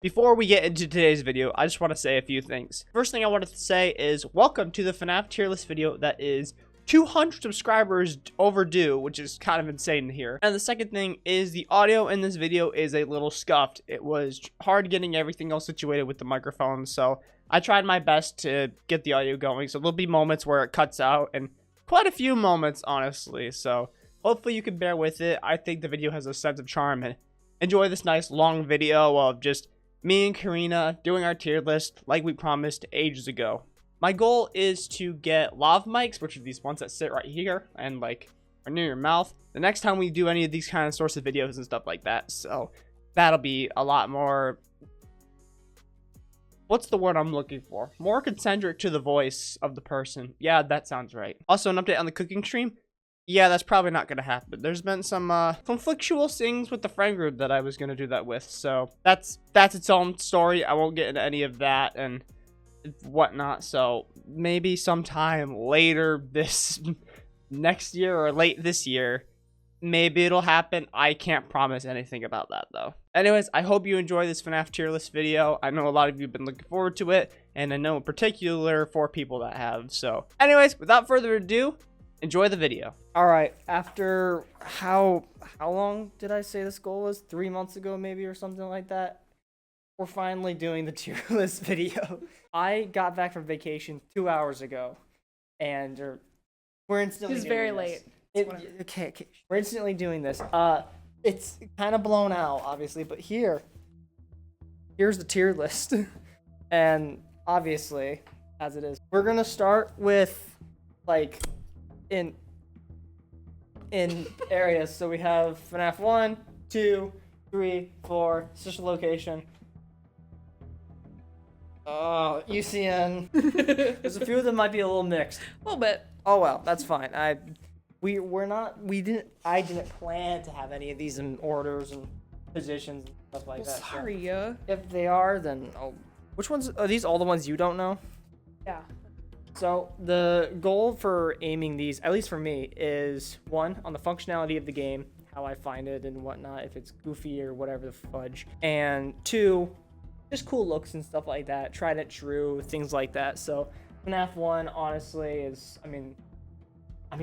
Before we get into today's video, I just want to say a few things. First thing I wanted to say is welcome to the FNAF tier list video that is 200 subscribers overdue, which is kind of insane to hear. And the second thing is the audio in this video is a little scuffed. It was hard getting everything else situated with the microphone, so I tried my best to get the audio going. So there'll be moments where it cuts out, and quite a few moments, honestly. So hopefully you can bear with it. I think the video has a sense of charm, and enjoy this nice long video of just me and Karina doing our tier list like we promised ages ago. My goal is to get lav mics, which are these ones that sit right here and like are near your mouth, the next time we do any of these kind of sorts of videos and stuff like that. So that'll be a lot more, what's the word I'm looking for? More concentric to the voice of the person. Yeah, that sounds right. Also, an update on the cooking stream. Yeah, that's probably not going to happen. There's been some conflictual things with the friend group that I was going to do that with. So that's its own story. I won't get into any of that and whatnot. So maybe sometime later this next year or late this year, maybe it'll happen. I can't promise anything about that though. Anyways, I hope you enjoy this FNAF tier list video. I know a lot of you have been looking forward to it, and I know in particular 4 people that have. So anyways, without further ado, enjoy the video. All right, after how long did I say this goal was? 3 months ago maybe, or something like that. We're finally doing the tier list video. I got back from vacation 2 hours ago, and we're instantly It's doing very this. late. Okay, we're instantly doing this. It's kind of blown out, obviously, but here's the tier list. And obviously, as it is, we're gonna start with like in areas. So we have FNAF 1, 2, 3, 4, social location. UCN. There's a few of them might be a little mixed. A little bit. Oh well, that's fine. I didn't plan to have any of these in orders and positions and stuff like that. Sorry, So if they are, then which ones are these? All the ones you don't know? Yeah. So the goal for aiming these, at least for me, is 1, on the functionality of the game, how I find it and whatnot, if it's goofy or whatever the fudge, and 2, just cool looks and stuff like that, tried and true, things like that. So FNAF 1, honestly, is, I mean,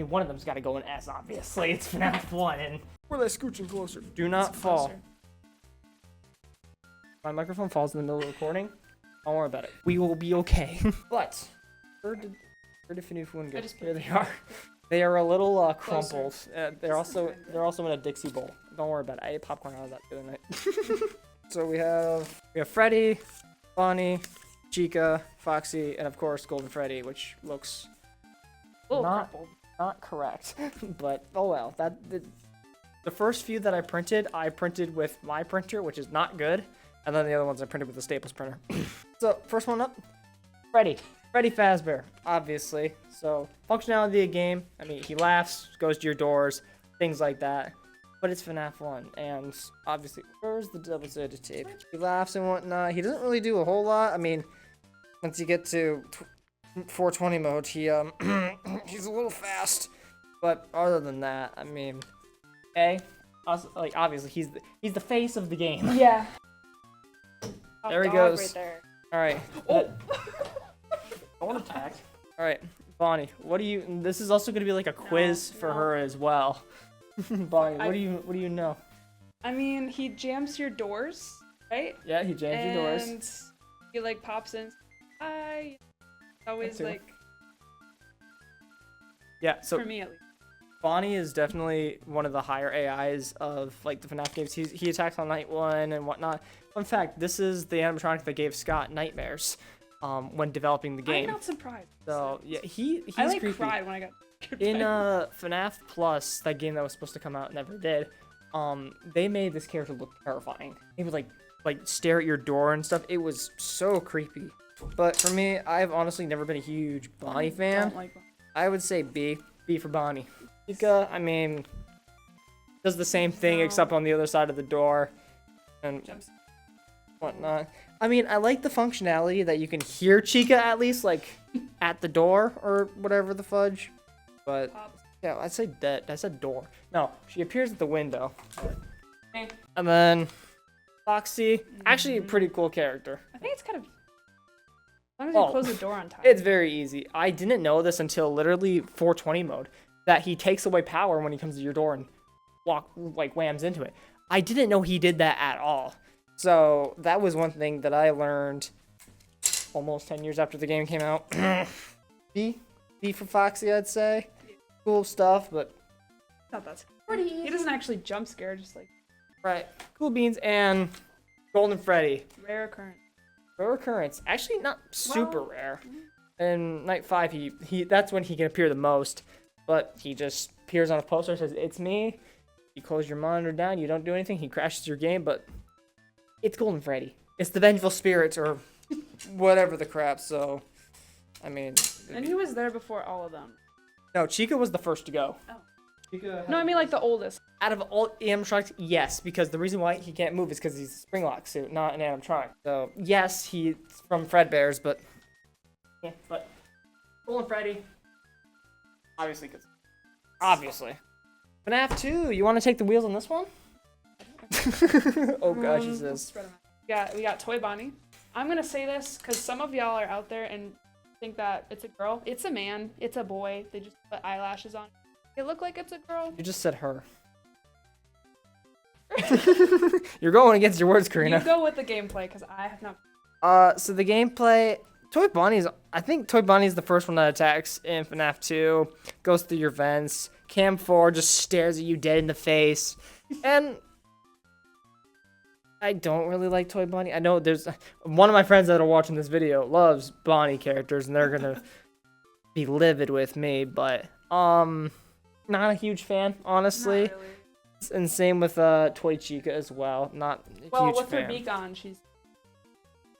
one of them's got to go in S, obviously. It's FNAF 1, and we're like scooching closer. Do not fall. Closer. My microphone falls in the middle of recording. Don't worry about it. We will be okay. But where did FNAF 1 go? Here they are. They are a little crumpled. They're also in a Dixie bowl. Don't worry about it. I ate popcorn out of that the other night. So we have Freddy, Bonnie, Chica, Foxy, and of course Golden Freddy, which looks not correct. But oh well. The first few that I printed with my printer, which is not good, and then the other ones I printed with the Staples printer. So first one up, Freddy Fazbear, obviously. So functionality of the game, I mean, he laughs, goes to your doors, things like that. But it's FNAF 1, and obviously, where's the double-sided tape? He laughs and whatnot. He doesn't really do a whole lot. I mean, once you get to 420 mode, he he's a little fast. But other than that, I mean, also, like obviously he's the face of the game. Yeah. There he goes. Right there. All right. Oh. Don't attack. All right, Bonnie. What do you? This is also gonna be like a quiz for her as well. Bonnie, what do you know? I mean, he jams your doors, right? Yeah, he jams your doors. And he like pops in. Hi. Always too. like. Yeah. So For me at least. Bonnie is definitely one of the higher AIs of like the FNAF games. He attacks on night 1 and whatnot. Fun fact: this is the animatronic that gave Scott nightmares when developing the game. I'm not surprised. So yeah, he's I like creepy. cried when I got. In FNAF Plus, that game that was supposed to come out never did. They made this character look terrifying. He would like stare at your door and stuff. It was so creepy. But for me, I've honestly never been a huge Bonnie fan. Don't like I would say B for Bonnie. Chica, I mean, does the same thing except on the other side of the door and jumps. whatnot. I mean, I like the functionality that you can hear Chica at least like at the door or whatever the fudge. But Pops. yeah, I said door. No, she appears at the window. And then Foxy, actually a pretty cool character. I think it's kind of. As long as you Oh. close the door on time. It's very easy. I didn't know this until literally 420 mode, that he takes away power when he comes to your door and whams into it. I didn't know he did that at all. So that was one thing that I learned almost 10 years after the game came out. B for Foxy, I'd say. Cool stuff, but Not that scary. He doesn't actually jump scare, just like right. Cool beans and Golden Freddy. rare occurrence. Rare occurrence. Actually, not super rare. In Night 5, he that's when he can appear the most. But he just appears on a poster and says, "It's me." You close your monitor down, you don't do anything, he crashes your game, but it's Golden Freddy. It's the Vengeful Spirits or whatever the crap, so I mean... And he was there before all of them. No, Chica was the first to go. Oh. Chica No, I mean like the oldest. out of all animatronics, yes, because the reason why he can't move is because he's a spring lock suit, not an animatronic. So yes, he's from Fredbear's, but yeah, but Golden Freddy, obviously, because obviously, FNAF 2. You want to take the wheels on this one? Oh gosh, he says. We got Toy Bonnie. I'm gonna say this because some of y'all are out there and think that it's a girl. It's a man. It's a boy. They just put eyelashes on. It look like it's a girl. You just said her. You're going against your words, Karina. You go with the gameplay because I have not. So the gameplay, I think Toy Bonnie is the first one that attacks in FNAF 2, goes through your vents. Cam 4 just stares at you dead in the face. And I don't really like Toy Bonnie. I know there's one of my friends that are watching this video loves Bonnie characters, and they're gonna be livid with me, but not a huge fan, honestly. Not really. And same with Toy Chica as well. Not a Well, huge with fan. her beak on, she's.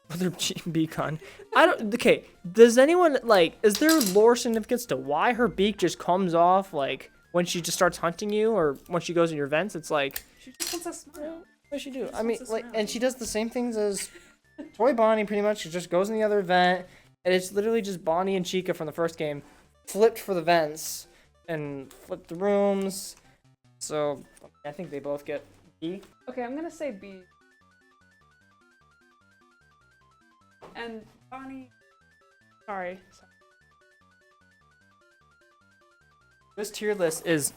With her beak on. I don't. Okay. Does anyone is there lore significance to why her beak just comes off when she just starts hunting you, or when she goes in your vents? It's like. She just wants a smile. What does she do? just I mean, wants to smile. and she does the same things as Toy Bonnie. Pretty much, she just goes in the other vent, and it's literally just Bonnie and Chica from the first game, flipped for the vents and flipped the rooms. So I think they both get B. Okay, I'm gonna say B. And Bonnie. Sorry. This tier list is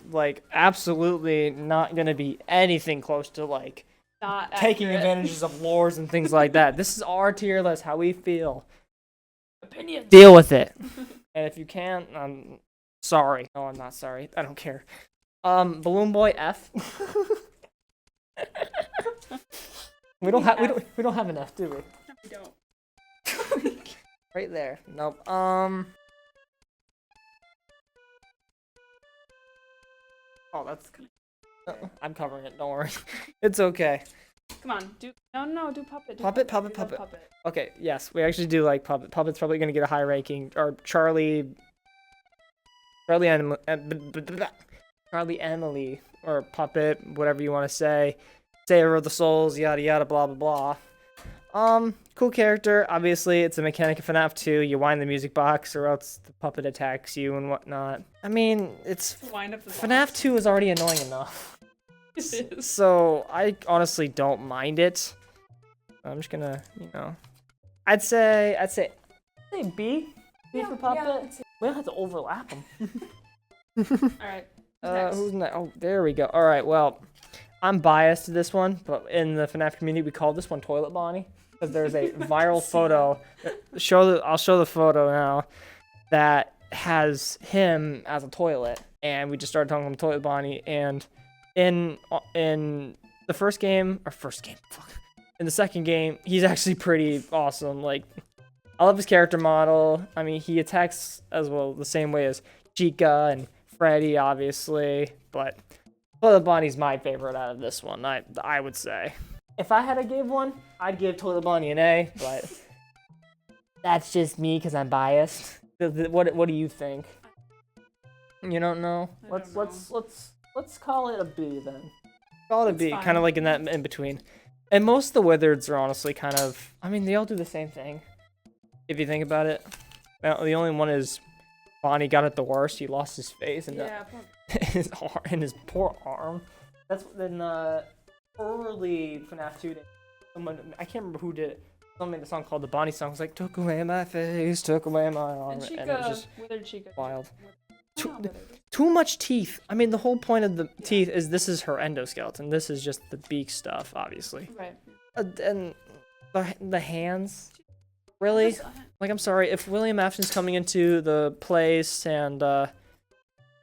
absolutely not gonna be anything close to Not taking accurate. advantages of lores and things like that. This is our tier list, how we feel. Opinion. Deal with it. And if you can't, I'm sorry. No, I'm not sorry. I don't care. Balloon Boy F. we don't have an F, do we? No, we don't. Right there. Nope. Oh, that's. I'm covering it. Don't worry. It's okay. Come on, do puppet. Do Puppet. We love puppet. Okay. Yes, we actually do like Puppet. Puppet's probably gonna get a high ranking. Or Charlie Emily, or Puppet, whatever you want to say. Saver of the Souls, yada yada, blah blah blah. Cool character. Obviously, it's a mechanic of FNAF 2. You wind the music box, or else the puppet attacks you and whatnot. I mean, it's Wind up the FNAF 2 is already annoying enough. It is. So I honestly don't mind it. I'm just gonna, I'd say B. B for Puppet. Yeah, We don't have to overlap them. all right. Next. Who's next? Oh, there we go. All right. Well, I'm biased to this one, but in the FNAF community, we call this one Toilet Bonnie because there's a viral photo. I'll show the photo now that has him as a toilet, and we just started talking about Toilet Bonnie. And in the first game, fuck. In the second game, he's actually pretty awesome. I love his character model. I mean, he attacks as well the same way as Chica and Freddy, obviously, but Toilet Bonnie's my favorite out of this one, I would say. If I had to give one, I'd give Toilet Bonnie an A, but that's just me because I'm biased. What do you think? You don't know? I don't know. Let's call it a B then. Call it a B, That's kind of fine. like in that in between. And most of the Wizards are honestly kind of, I mean, they all do the same thing. If you think about it. Now, the only one is Bonnie got it the worst. He lost his face and Yeah. his poor arm. That's in the early FNAF 2 days. someone, I can't remember who did it. Someone made a song called the Bonnie song. It was like, took away my face, took away my arm. And Chica, and it was just withered Chica. wild. Not withered. Too much teeth. I mean, the whole point of the teeth is this is her endoskeleton. This is just the beak stuff, obviously. Right. And the hands. Really? Like, I'm sorry. If William Afton's coming into the place and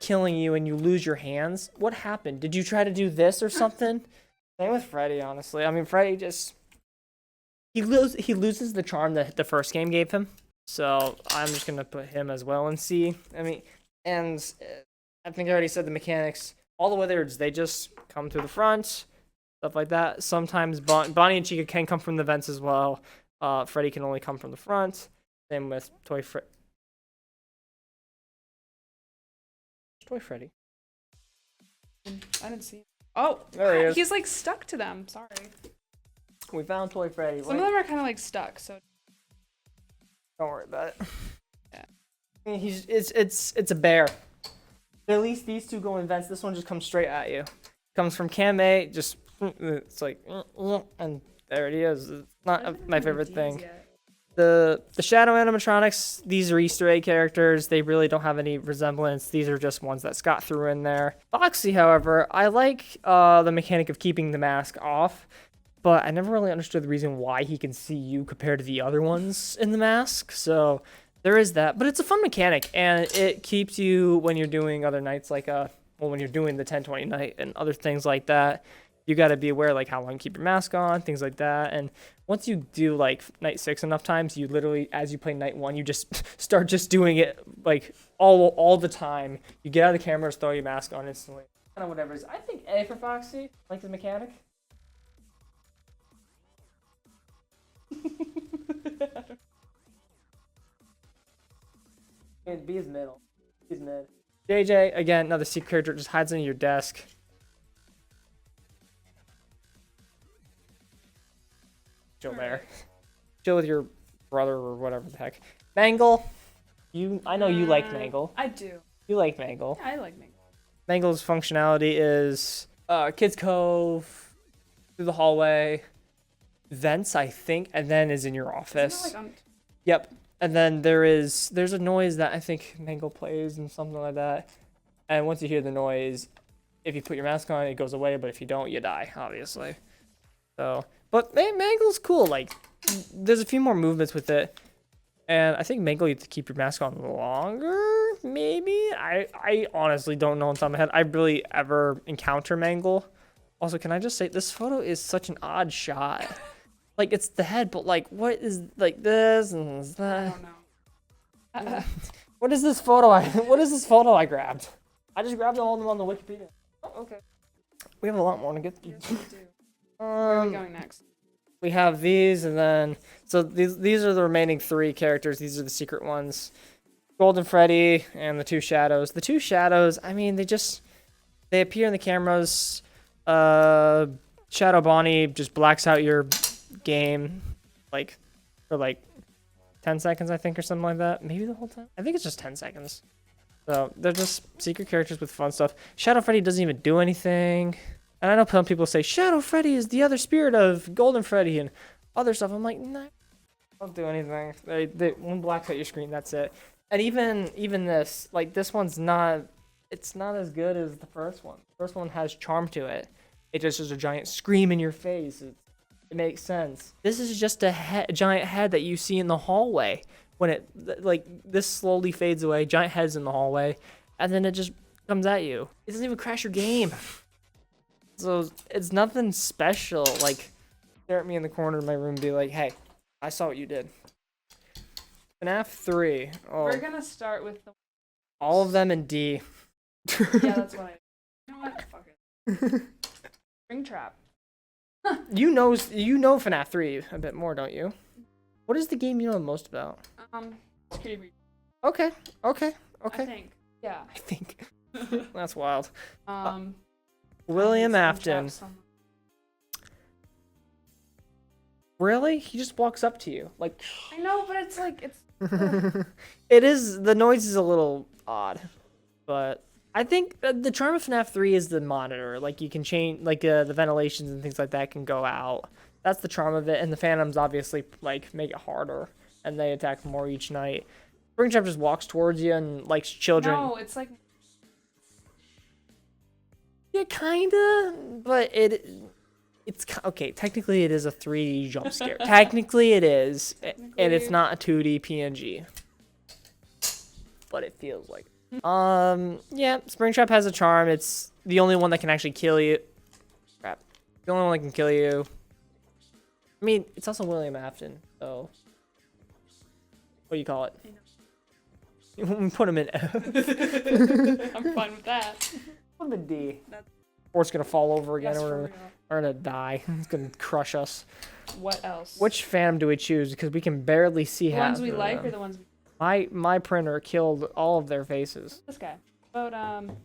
killing you and you lose your hands, what happened? Did you try to do this or something? Same with Freddy, honestly. I mean, Freddy just... He loses the charm that the first game gave him. So I'm just going to put him as well in C. I mean, and I think I already said the mechanics. All the wizards, they just come through the front, stuff like that. Sometimes Bonnie and Chica can come from the vents as well. Freddy can only come from the front. Same with Toy Freddy. I didn't see him. Oh, There he is. he's like stuck to them. Sorry. We found Toy Freddy. Some of them are kind of like stuck, so. Don't worry about it. Yeah. I mean, it's a bear. At least these two go in vents. This one just comes straight at you. Comes from Cam A. Just it's like and there it is. It's not my favorite thing. The Shadow Animatronics, these are Easter egg characters. They really don't have any resemblance. These are just ones that Scott threw in there. Foxy, however, I like the mechanic of keeping the mask off, but I never really understood the reason why he can see you compared to the other ones in the mask. So there is that, but it's a fun mechanic, and it keeps you when you're doing other nights, like when you're doing the 1020 night and other things like that. You got to be aware, like, how long you keep your mask on, things like that. And once you do, like, night 6 enough times, you literally, as you play night 1, you just start just doing it, like, all the time. You get out of the cameras, throw your mask on instantly. Kind of whatever it is. I think A for Foxy, like the mechanic. And B is middle. B is mid. JJ, again, another secret character, just hides under your desk. Chill there. Chill with your brother or whatever the heck. Mangle. I know you like Mangle. I do. You like Mangle. Yeah, I like Mangle. Mangle's functionality is Kids Cove, through the hallway, vents, I think, and then is in your office. Isn't it like Yep. And then there's a noise that I think Mangle plays and something like that. And once you hear the noise, if you put your mask on, it goes away, but if you don't, you die, obviously. So, but Mangle's cool. Like, there's a few more movements with it. And I think Mangle, you have to keep your mask on longer, maybe? I honestly don't know on top of my head. I really ever encounter Mangle. Also, can I just say, this photo is such an odd shot. Like, it's the head, but, like, what is, like, this and that? I don't know. What is this photo I grabbed? I just grabbed all of them on the Wikipedia. Oh, okay. We have a lot more to get through. Yes, we do. Where are we going next? We have these, and then so these are the remaining 3 characters. These are the secret ones: Golden Freddy and the 2 shadows. The 2 shadows, I mean, they appear in the cameras. Shadow Bonnie just blacks out your game, like for like 10 seconds, I think, or something like that. Maybe the whole time. I think it's just 10 seconds. So they're just secret characters with fun stuff. Shadow Freddy doesn't even do anything. And I know some people say, Shadow Freddy is the other spirit of Golden Freddy and other stuff. I'm like, nah, don't do anything. One blacks out your screen, that's it. And even this, like, this one's it's not as good as the first one. The first one has charm to it. It just is a giant scream in your face. It makes sense. This is just a giant head that you see in the hallway. When it, like, this slowly fades away, giant head's in the hallway, and then it just comes at you. It doesn't even crash your game. So it's nothing special. Like, stare at me in the corner of my room and be like, hey, I saw what you did. FNAF 3. Oh, We're gonna start with the. all of them in D. Yeah, that's what You know what? Fuck it. Springtrap. You know FNAF 3 a bit more, don't you? What is the game you know the most about? Security breach. Okay. I think. Yeah. I think. That's wild. Springtrap William Afton. somewhere. Really? He just walks up to you. Like, I know, but it's like it's. it is, the noise is a little odd. But I think the charm of FNAF 3 is the monitor. Like, you can change, like, the ventilations and things like that can go out. that's the charm of it. And the Phantoms obviously like make it harder, and they attack more each night. Springtrap just walks towards you and likes children. No, it's like Yeah, kinda, but it's okay. Technically, it is a 3D jump scare. Technically, it is, and it's not a 2D PNG, but it feels like. Yeah, Springtrap has a charm. It's the only one that can actually kill you. Crap, the only one that can kill you. I mean, it's also William Afton, so what do you call it? Put him in F. I'm fine with that. Put him in D. Or it's gonna fall over again, Yes, or for real. we're gonna die. It's gonna crush us. What else? Which Phantom do we choose? Because we can barely see the half ones we of like them. or the ones we... My printer killed all of their faces. This guy. But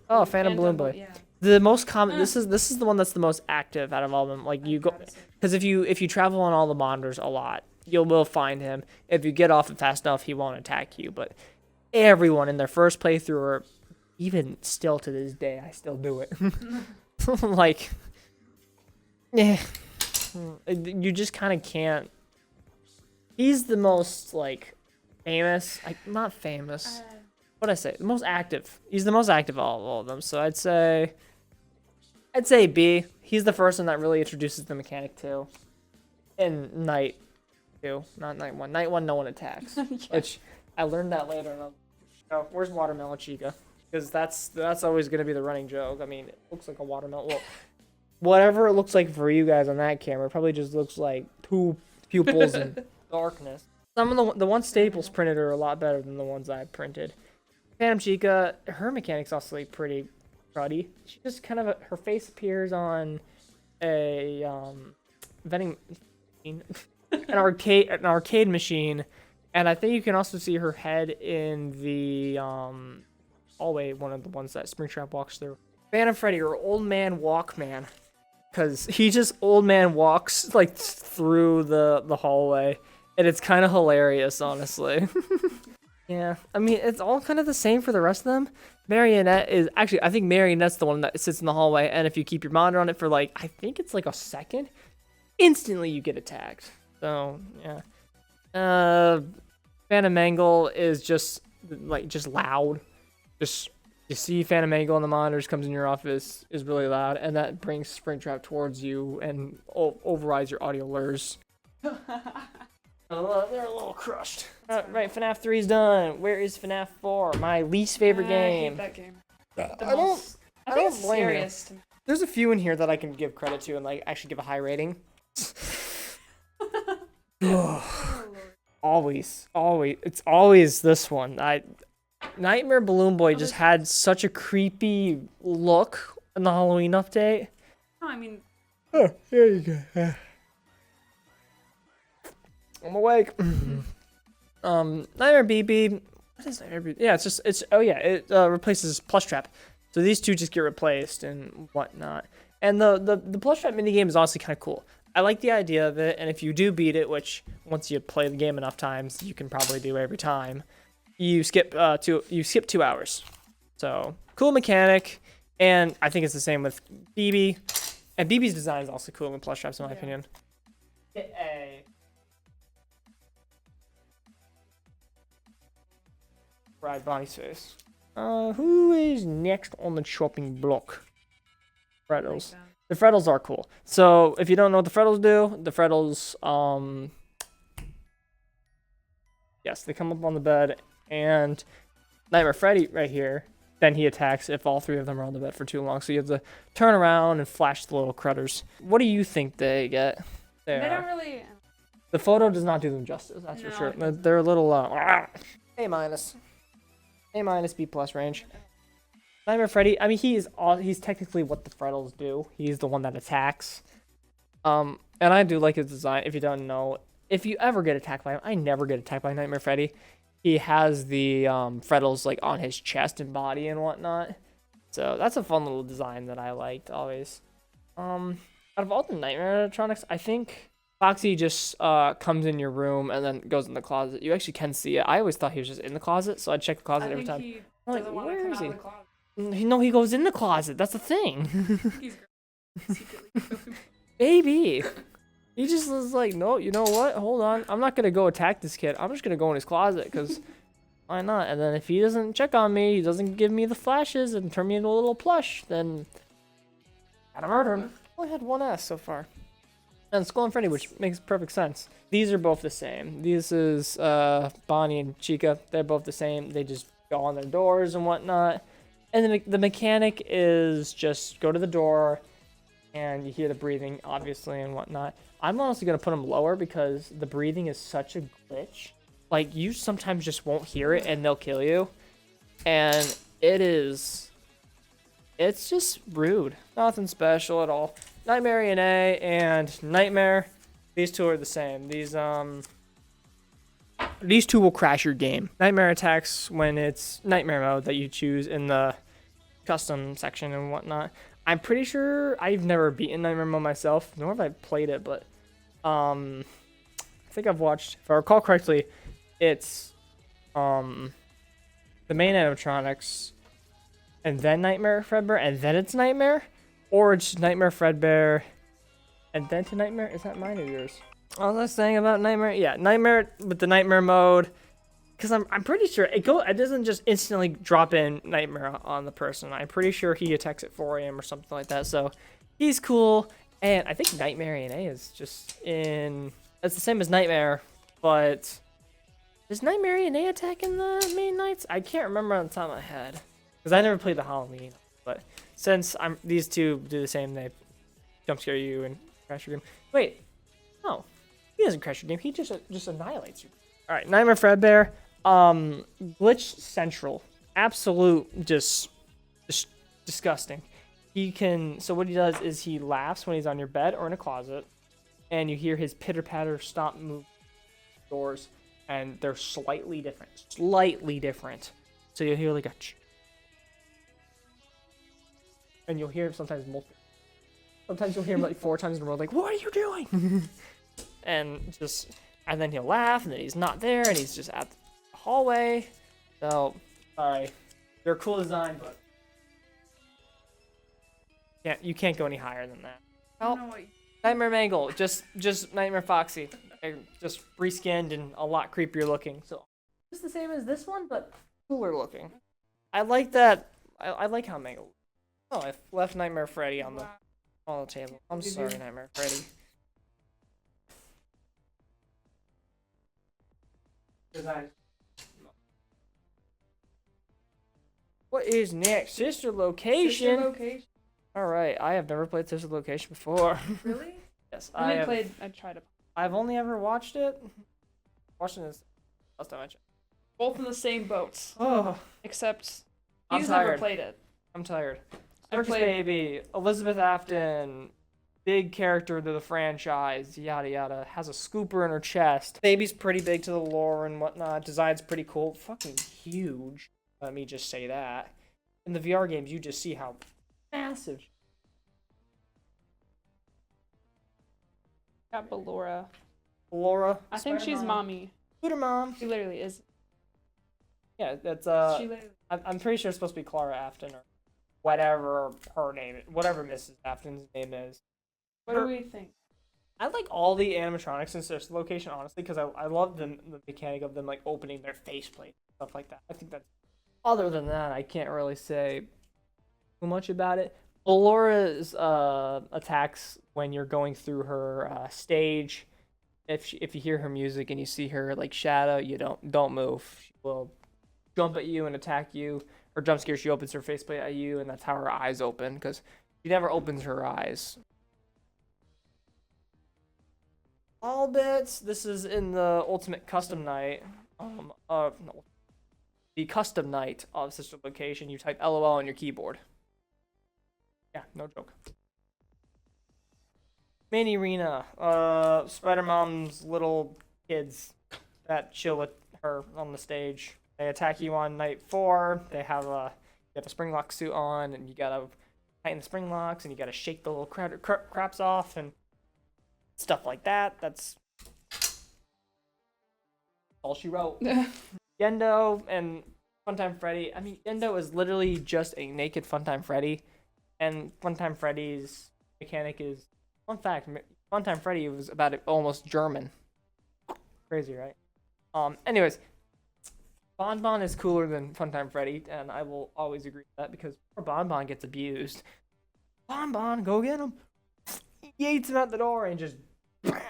Oh, Phantom Balloon Boy. Yeah. The most common. This is the one that's the most active out of all of them. Like you go, because if you travel on all the monitors a lot, you will find him. If you get off it fast enough, he won't attack you. But everyone in their first playthrough, or even still to this day, I still do it. Like, yeah, you just kind of can't. He's the most like famous, like not famous. What'd I say? The most active. He's the most active of all of them. So I'd say B. He's the first one that really introduces the mechanic too. In Night 2, not Night 1. Night 1, no one attacks. Yeah. Which I learned that later. And oh, where's Watermelon Chica? Because that's always gonna be the running joke. I mean, it looks like a watermelon. Well, whatever it looks like for you guys on that camera, probably just looks like two pupils in darkness. Some of the ones Staples printed are a lot better than the ones I printed. Phantom Chica, her mechanic's also like pretty cruddy. She just kind of her face appears on a vending machine, an arcade machine, and I think you can also see her head in the hallway, one of the ones that Springtrap walks through. Phantom Freddy, or Old Man Walkman, because he just old man walks like through the hallway, and it's kind of hilarious, honestly. Yeah, I mean, it's all kind of the same for the rest of them. Marionette is actually, I think Marionette's the one that sits in the hallway, and if you keep your monitor on it for like, I think it's like a second, instantly you get attacked. So yeah, Phantom Mangle is just loud. Just you see Phantom Mangle on the monitors, comes in your office, is really loud, and that brings Springtrap towards you and overrides your audio lures. They're a little crushed. Right, FNAF 3's done. Where is FNAF 4? My least favorite game. I hate that game. I don't it's blame you. scariest to me. There's a few in here that I can give credit to and like actually give a high rating. Always, it's always this one. Nightmare Balloon Boy just had such a creepy look in the Halloween update. No, I mean, Oh, here you go. I'm awake. Nightmare BB. What is Nightmare BB? Yeah, it replaces Plush Trap. So these two just get replaced and whatnot. And the Plush Trap minigame is honestly kind of cool. I like the idea of it, and if you do beat it, which once you play the game enough times, you can probably do every time, you skip 2 hours. So cool mechanic, and I think it's the same with BB. And BB's design is also cool with Plush Traps, in my opinion. Right, Bonnie's face. Who is next on the chopping block? Frettles. The Frettles are cool. So if you don't know what the Frettles do, the Frettles, yes, they come up on the bed, and Nightmare Freddy right here, then he attacks if all three of them are on the bed for too long. So you have to turn around and flash the little critters. What do you think they get? they don't really. The photo does not do them justice, that's for sure. They're a little, A minus. A minus, B plus range. Nightmare Freddy, I mean, he's technically what the Frettles do. He's the one that attacks. And I do like his design. If you don't know, if you ever get attacked by him, I never get attacked by Nightmare Freddy. He has the Frettles like on his chest and body and whatnot. So that's a fun little design that I liked always. Out of all the Nightmare Animatronics, I think Foxy just comes in your room and then goes in the closet. You actually can see it. I always thought he was just in the closet, so I'd check the closet every time. He I'm like, doesn't want to where come is out he? of the closet. No, he goes in the closet. That's the thing. He's secretly. Baby. He just was like, no, you know what? Hold on. I'm not going to go attack this kid. I'm just going to go in his closet because why not? And then if he doesn't check on me, he doesn't give me the flashes and turn me into a little plush, then gotta murder him. Only had one S so far. And Skull and Freddy, which makes perfect sense. These are both the same. This is Bonnie and Chica. They're both the same. They just go on their doors and whatnot. And the mechanic is just go to the door and you hear the breathing, obviously, and whatnot. I'm honestly going to put them lower because the breathing is such a glitch. Like, you sometimes just won't hear it and they'll kill you. And it's just rude. Nothing special at all. Nightmare ENA and Nightmare, these two are the same. These two will crash your game. Nightmare attacks when it's Nightmare mode that you choose in the custom section and whatnot. I'm pretty sure I've never beaten Nightmare mode myself, nor have I played it, but I think I've watched, if I recall correctly, it's the main animatronics and then Nightmare Fredbear and then it's Nightmare, or it's Nightmare Fredbear and then to Nightmare. Is that mine or yours? What was I saying about Nightmare? Yeah, Nightmare with the Nightmare mode, because I'm pretty sure it doesn't just instantly drop in Nightmare on the person. I'm pretty sure he attacks at 4 a.m. or something like that. So he's cool, and I think Nightmare ENA is just in. It's the same as Nightmare, but does Nightmare ENA attack in the main nights? I can't remember on the top of my head because I never played the Halloween. But since these two do the same, they jump scare you and crash your game. Wait, no, he doesn't crash your game. He just annihilates you. All right, Nightmare Fredbear. Glitch Central. Absolute just disgusting. So what he does is he laughs when he's on your bed or in a closet, and you hear his pitter patter stomp move doors, and they're slightly different. So you'll hear like a and you'll hear him sometimes multiple. Sometimes you'll hear him like 4 times in a row, like, what are you doing? and then he'll laugh, and then he's not there, and he's just at the hallway. So, sorry. They're a cool design, but you can't go any higher than that. Oh, Nightmare Mangle, just Nightmare Foxy. They're just reskinned and a lot creepier looking. So, just the same as this one, but cooler looking. I like that. I like how Mangle. Oh, I left Nightmare Freddy on the table. I'm sorry, Nightmare Freddy. What is next? Sister Location. All right, I have never played Sister Location before. Really? Yes, I tried to. I've only ever watched it. Watching this last time I checked. Both in the same boats. Oh, Except I'm he's tired. never played it. I'm tired. I Circus played- Baby, Elizabeth Afton, big character to the franchise, yada yada, has a scooper in her chest. Baby's pretty big to the lore and whatnot. Design's pretty cool. Fucking huge. Let me just say that. In the VR games, you just see how massive. Got Ballora. Laura. I think she's mommy. Scooter Mom. She literally is. Yeah, that's She literally. I'm pretty sure it's supposed to be Clara Afton or whatever her name is, whatever Mrs. Afton's name is. What do we think? I like all the animatronics in Sister Location, honestly, because I love the mechanic of them like opening their faceplate, stuff like that. I think that's. Other than that, I can't really say too much about it. Laura's attacks when you're going through her stage. If you hear her music and you see her like shadow, you don't move. She will jump at you and attack you, or jump scare. She opens her faceplate at you, and that's how her eyes open, because she never opens her eyes. All bits. This is in the Ultimate Custom Night. The custom night of Sister Location. You type LOL on your keyboard. Yeah, no joke. Main arena. Spider-Mom's little kids that chill with her on the stage. They attack you on night 4. They have you got the spring lock suit on, and you gotta tighten the spring locks, and you gotta shake the little craps off, and stuff like that. That's all she wrote. Yendo and Funtime Freddy. I mean, Yendo is literally just a naked Funtime Freddy, and Funtime Freddy's mechanic is, fun fact, Funtime Freddy was about almost German. Crazy, right? Anyways, Bon Bon is cooler than Funtime Freddy, and I will always agree with that because poor Bon Bon gets abused. Bon Bon, go get him! He eats him out the door and just kind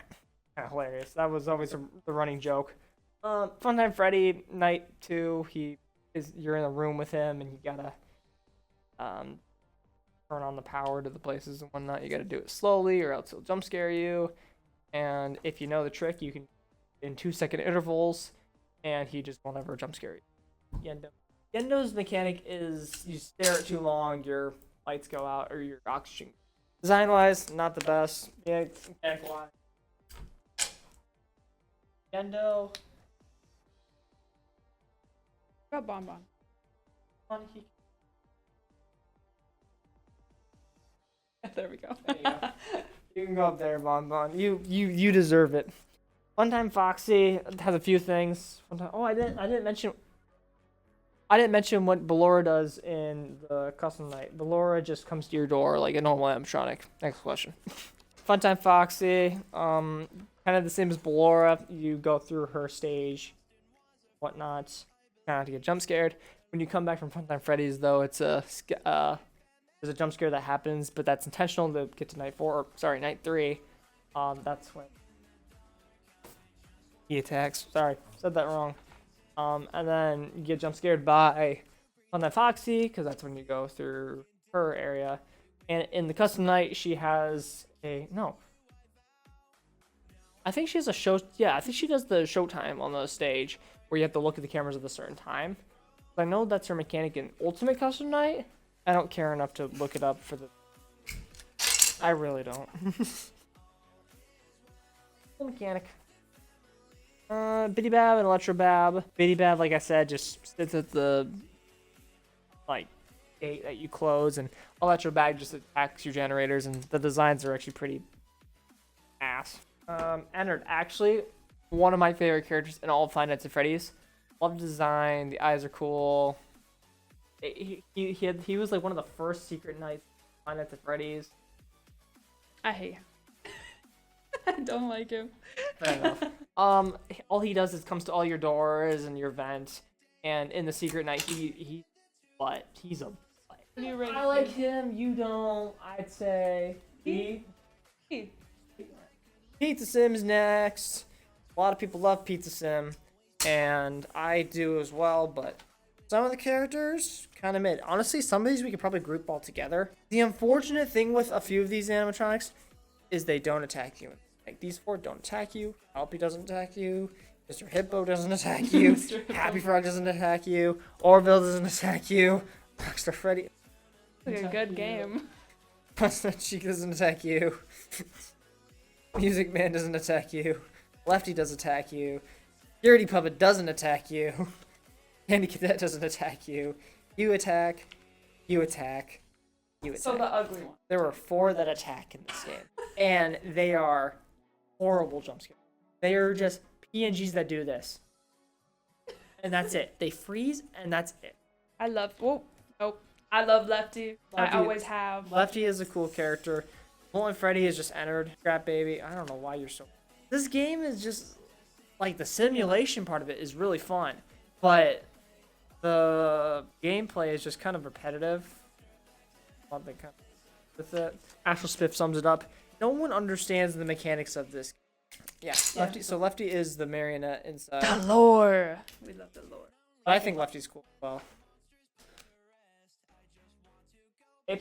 of hilarious. That was always the running joke. Funtime Freddy, night 2, you're in a room with him and you gotta turn on the power to the places and whatnot. You gotta do it slowly or else he'll jump scare you. And if you know the trick, you can in 2-second intervals, and he just won't ever jump scare you. Yendo. Yendo's mechanic is you stare at too long, your lights go out or your oxygen. Design wise, not the best. Yeah, mechanic wise. Yendo. Got Bon Bon. There we go. There you go. You can go up there, Bon Bon. You deserve it. Funtime Foxy has a few things. I didn't mention what Ballora does in the custom night. Ballora just comes to your door like a normal animatronic. Next question. Funtime Foxy, kind of the same as Ballora. You go through her stage, whatnot, kind of to get jump scared. When you come back from Funtime Freddy's, though, it's there's a jump scare that happens, but that's intentional to get to night 3. That's when he attacks. Sorry, said that wrong. And then you get jump scared by Funtime Foxy, because that's when you go through her area. And in the custom night, she has I think she has a show. Yeah, I think she does the showtime on the stage where you have to look at the cameras at a certain time. But I know that's her mechanic in Ultimate Custom Night. I don't care enough to look it up for the. I really don't. Mechanic. Biddy Bab and Electro Bab. Biddy Bab, like I said, just sits at the gate that you close, and Electro Bab just attacks your generators, and the designs are actually pretty ass. Ennard, actually, one of my favorite characters in all of Five Nights at Freddy's. Love the design. The eyes are cool. He was like one of the first secret nights Five Nights at Freddy's. I hate him. I don't like him. Fair enough. All he does is comes to all your doors and your vents, and in the secret night, he's a butt. I like him. You don't. I'd say Pizza Sim's next. A lot of people love Pizza Sim, and I do as well. But some of the characters kind of mid. Honestly, some of these we could probably group all together. The unfortunate thing with a few of these animatronics is they don't attack you. Like these 4 don't attack you. Alpy doesn't attack you. Mr. Hippo doesn't attack you. Happy Frog doesn't attack you. Orville doesn't attack you. Rockstar Freddy. It's like a good game. Chica doesn't attack you. Music Man doesn't attack you. Lefty does attack you. Security Puppet doesn't attack you. Candy Cadet doesn't attack you. You attack. You attack. You attack. So the ugly one. There were 4 that attack in this game. And they are horrible jump scares. They are just PNGs that do this. And that's it. They freeze and that's it. I love Lefty. I always have. Lefty is a cool character. Molten Freddy is just Ennard. Scrap Baby. I don't know why you're so. This game is just like the simulation part of it is really fun, but the gameplay is just kind of repetitive. With it, Astral Spiff sums it up. No one understands the mechanics of this. Yeah, Lefty. So Lefty is the marionette inside. The lore. We love the lore. I think Lefty's cool as well. A+.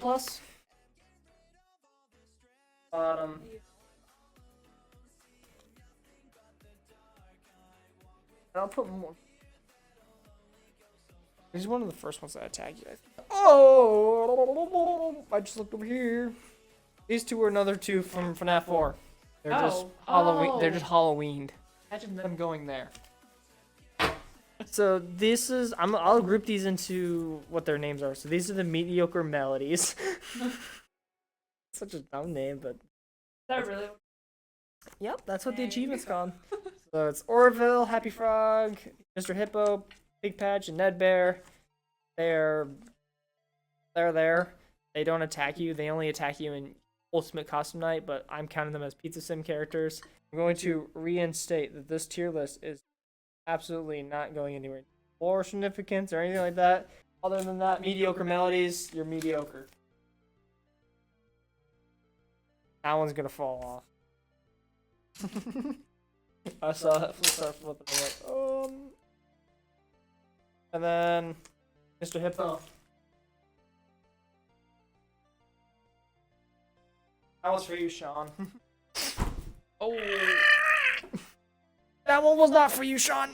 Bottom. I'll put more. He's one of the first ones that attack you. Oh! I just looked over here. These 2 are another 2 from FNAF 4. They're just Halloween. They're just Halloweened. Imagine them going there. So this is. I'll group these into what their names are. So these are the mediocre melodies. Such a dumb name, but. Is that really? Yep, that's what the achievement's called. So it's Orville, Happy Frog, Mr. Hippo, Big Patch, and Ned Bear. They're there. They don't attack you. They only attack you in Ultimate Costume Night, but I'm counting them as Pizza Sim characters. I'm going to reinstate that this tier list is absolutely not going anywhere or significance or anything like that. Other than that, mediocre melodies, you're mediocre. That one's gonna fall off. I saw that start flipping. I'm like, and then Mr. Hippo. That was for you, Sean. Oh. That one was not for you, Sean.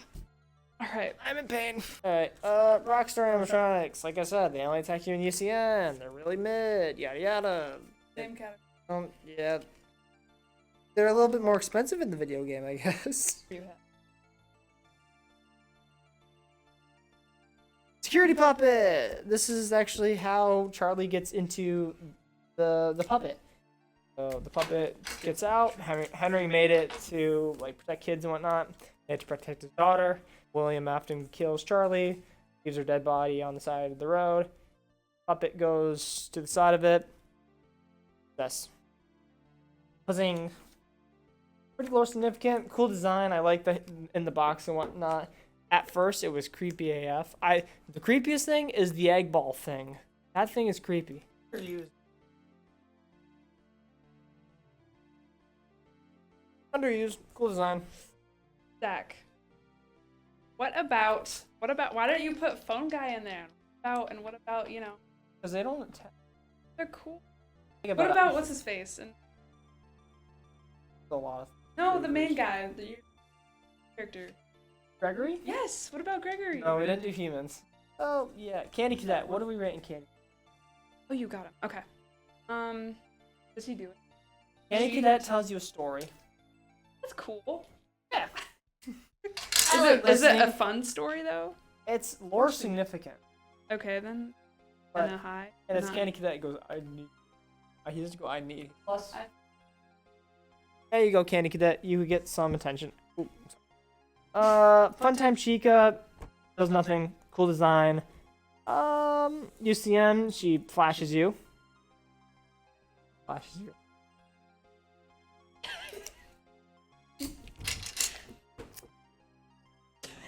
All right. I'm in pain. Alright, Rockstar Animatronics. Like I said, they only attack you in UCN. They're really mid. Yada yada. Same category. Yeah. They're a little bit more expensive in the video game, I guess. You have. Security puppet. This is actually how Charlie gets into the puppet. So the puppet gets out. Henry made it to like protect kids and whatnot. He had to protect his daughter. William often kills Charlie, leaves her dead body on the side of the road. Puppet goes to the side of it. Yes. Buzzing. Pretty low significant. Cool design. I like the in the box and whatnot. At first, it was creepy AF. The creepiest thing is the egg ball thing. That thing is creepy. Underused. Cool design. Zach. What about why don't you put phone guy in there? What about, you know, Because they don't attack. they're cool. Think What about it. what's his face? And A lot of no, the main guy, the character. Gregory? Yes. What about Gregory? No, we didn't do humans. Oh yeah, Candy Cadet. What are we rating Candy? Oh, you got him. Okay. Does he do it? Candy Cadet tells you a story. That's cool. Yeah. Is it a fun story though? It's lore significant. Okay then. But- And a high. And it's Not- Candy Cadet goes, I need. He doesn't go, I need. Plus. I- There you go, Candy Cadet. You get some attention. Ooh. Funtime Chica does nothing. Cool design. UCN, she flashes you. Flashes you.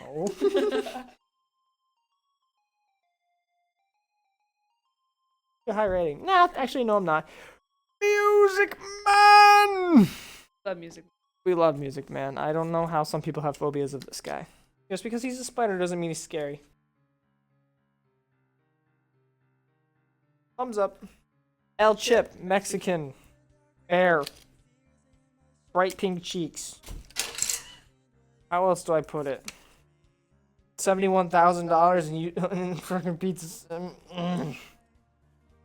Oh. High rating. Nah, actually, no, I'm not. Music Man! Love music. We love Music Man. I don't know how some people have phobias of this guy. Just because he's a spider doesn't mean he's scary. Thumbs up. El Chip, Mexican. Bear. Bright pink cheeks. How else do I put it? $71,000 and you freaking pizzas.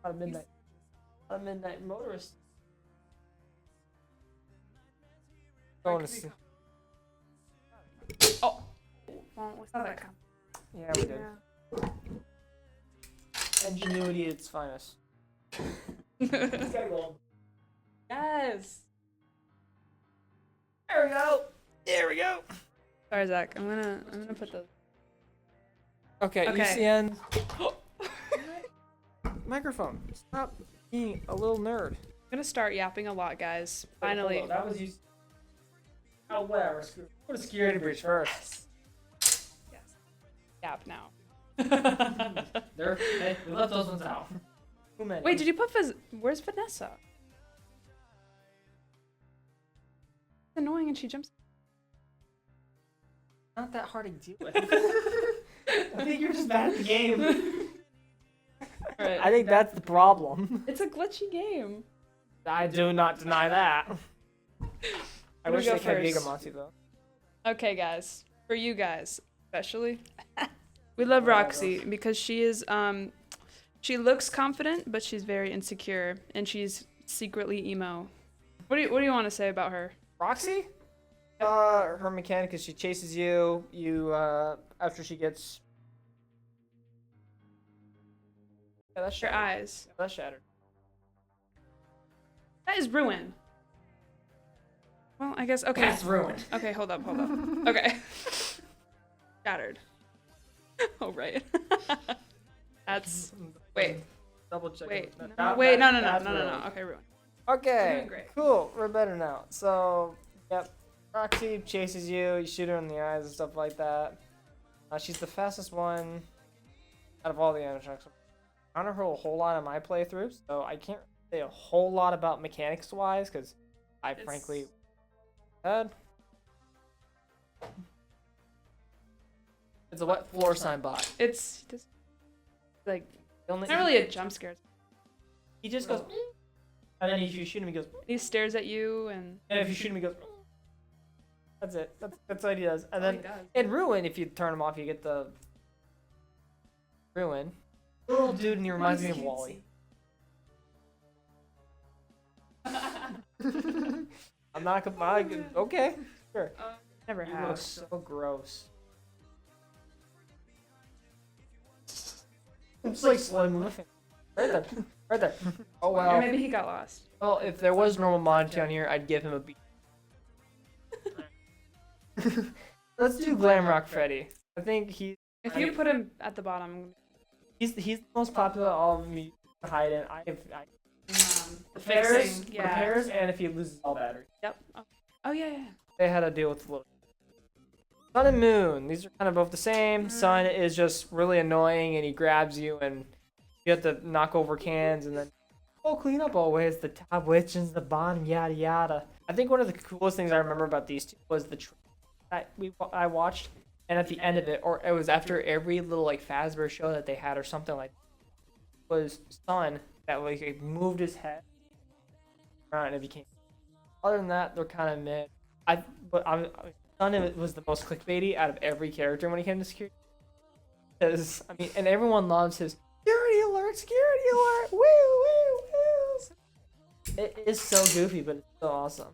A midnight motorist. Going to see. Oh. Well, we saw that come. Yeah, we did. Ingenuity at its finest. Yes. There we go. There we go. Sorry, Zach. I'm gonna put those. Okay, Okay. UCN. Microphone. Stop being a little nerd. I'm gonna start yapping a lot, guys. Finally. That was you. Oh, whatever. Put a security breach first. Yes. Yap now. Hey, we left those ones out. Who meant Wait, did you put Where's Vanessa? It's annoying, and she jumps. Not that hard to deal with. I think you're just bad at the game. Right. I think that's the problem. It's a glitchy game. I do not deny that. I Who do wish we they go kept first? Gigamonty though. Okay, guys. For you guys, especially, we love Roxy because she is she looks confident, but she's very insecure, and she's secretly emo. What do you want to say about her? Roxy? Her mechanic is she chases you. After she gets. Yeah, that's Her shattered. eyes. Yeah, that's shattered. That is ruin. Well, I guess okay. That's ruined. Okay, hold up. Okay. Shattered. Oh right. That's wait. Double check. Wait. it. No. Wait. No. That's ruined. Okay, ruin. Okay, doing great. cool. We're better now. So, yep. Roxy chases you. You shoot her in the eyes and stuff like that. She's the fastest one out of all the animatronics. I don't know a whole lot of my playthrough, so I can't say a whole lot about mechanics-wise, because I frankly... It's a wet floor sign bot. It's just like It's not really a jump scare. He just goes, and then if you shoot him, he goes, He stares at you and if you shoot him, he goes, that's it. That's what he does. And Oh, then he does. in Ruin, if you turn him off, you get the Ruin. Little dude, and he reminds me of Wally. I'm not gonna. Okay, sure. Never You have. look so gross. It's like slime moving. Right there. Right there. Oh Or well. maybe he got lost. Well, if there was normal Monty on here, I'd give him a B. Let's do Glam Rock Freddy. I think If you put him at the bottom, he's the most popular of all of me to hide in. the Repairs, fixing, yeah. repairs, and if he loses all battery. Yep. Oh yeah. They had to deal with the Sun and Moon. These are kind of both the same. Sun is just really annoying, and he grabs you, and you have to knock over cans, and then clean up always. The top witches, the bottom, yada yada. I think one of the coolest things I remember about these two was the that I watched, and at the end of it, or it was after every little like Fazbear show that they had or something like, was Sun that like moved his head around and it became. Other than that, they're kind of mid. Sun was the most clickbaity out of every character when it came to security. Because I mean, and everyone loves his security alert, woo, woo, woo. It is so goofy, but it's so awesome.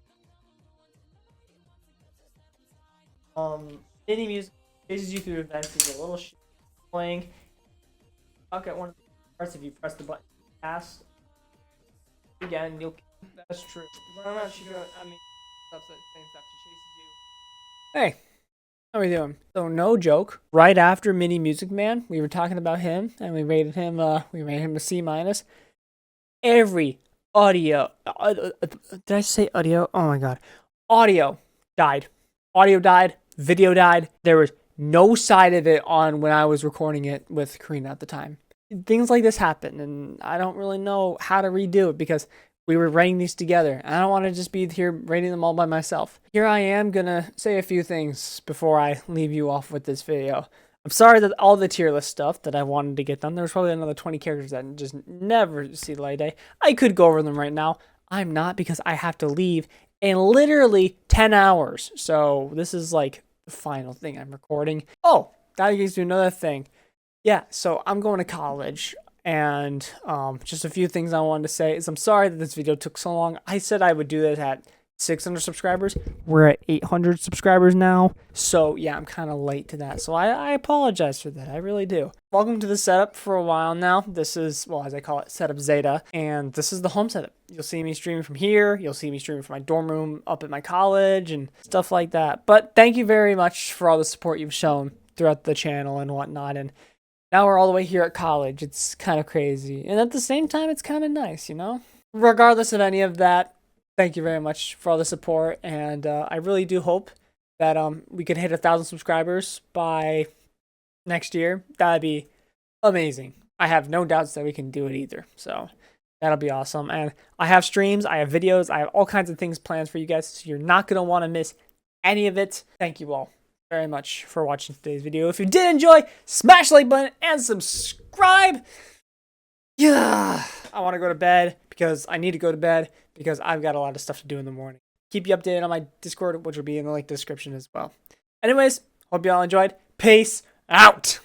Any music chases you through events is a little playing. Okay, one of the parts if you press the button, pass again, you'll. That's true. I mean, stuff the same stuff. She chases you. Hey, how are we doing? So no joke. Right after Mini Music Man, we were talking about him, and we rated him. We rated him a C-. Every audio. Did I say audio? Oh my god. Audio died. Audio died. Video died. There was no side of it on when I was recording it with Karina at the time. Things like this happen, and I don't really know how to redo it because we were rating these together. I don't want to just be here rating them all by myself. Here I am gonna say a few things before I leave you off with this video. I'm sorry that all the tier list stuff that I wanted to get done, there was probably another 20 characters that just never see the light of day. I could go over them right now. I'm not because I have to leave in literally 10 hours. So this is like the final thing I'm recording. Oh, that gives you another thing. Yeah, so I'm going to college. And just a few things I wanted to say is I'm sorry that this video took so long. I said I would do this at 600 subscribers. We're at 800 subscribers now. So yeah, I'm kind of late to that. So I apologize for that. I really do. Welcome to the setup for a while now. This is, well, as I call it, setup Zeta. And this is the home setup. You'll see me streaming from here. You'll see me streaming from my dorm room up at my college and stuff like that. But thank you very much for all the support you've shown throughout the channel and whatnot. And now we're all the way here at college. It's kind of crazy. And at the same time, it's kind of nice, you know? Regardless of any of that, thank you very much for all the support. And I really do hope that we could hit 1,000 subscribers by next year. That'd be amazing. I have no doubts that we can do it either. So that'll be awesome. And I have streams. I have videos. I have all kinds of things planned for you guys. So you're not going to want to miss any of it. Thank you all very much for watching today's video. If you did enjoy, smash the like button and subscribe. Yeah, I want to go to bed because I need to go to bed because I've got a lot of stuff to do in the morning. Keep you updated on my Discord, which will be in the link description as well. Anyways, hope you all enjoyed. Peace out.